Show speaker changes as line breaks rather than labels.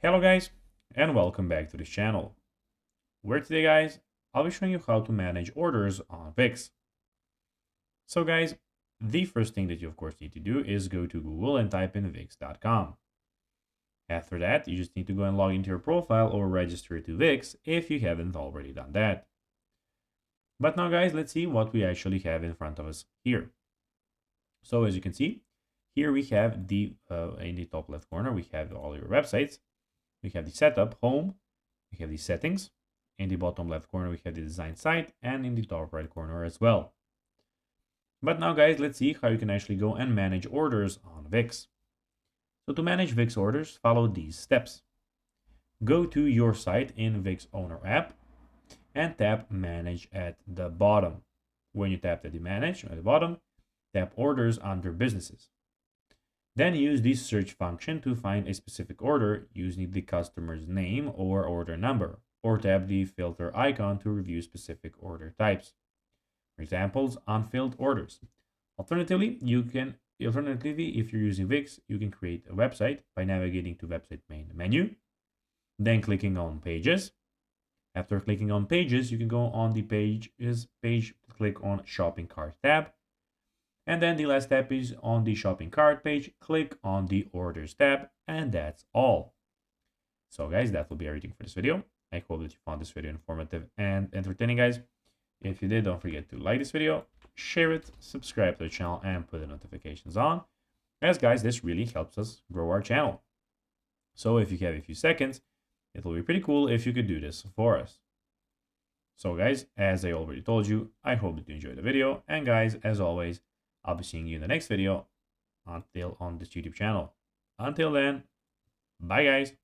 Hello guys, and welcome back to this channel, where today guys, I'll be showing you how to manage orders on Wix. So guys, the first thing that you of course need to do is go to Google and type in wix.com. After that, you just need to go and log into your profile or register to Wix if you haven't already done that. But now guys, let's see what we actually have in front of us here. So as you can see, here we have in the top left corner, we have all your websites. We have the setup, home, we have the settings. In the bottom left corner, we have the design site, and in the top right corner as well. But now guys, let's see how you can actually go and manage orders on Wix. So to manage Wix orders, follow these steps. Go to your site in Wix Owner app and tap Manage at the bottom. When you tap the Manage at the bottom, tap Orders under Businesses. Then use the search function to find a specific order using the customer's name or order number, or tap the filter icon to review specific order types. For examples, unfilled orders. Alternatively, if you're using Wix, you can create a website by navigating to website main menu, then clicking on pages. After clicking on pages, you can go on the page, click on shopping cart tab. And then the last step is on the shopping cart page, click on the orders tab, and that's all. So guys, that will be everything for this video. I hope that you found this video informative and entertaining, guys. If you did, don't forget to like this video, share it, subscribe to the channel, and put the notifications on. As guys, this really helps us grow our channel. So if you have a few seconds, it will be pretty cool if you could do this for us. So guys, as I already told you, I hope that you enjoyed the video. And guys, as always, I'll be seeing you in the next video on this YouTube channel. Until then, bye guys.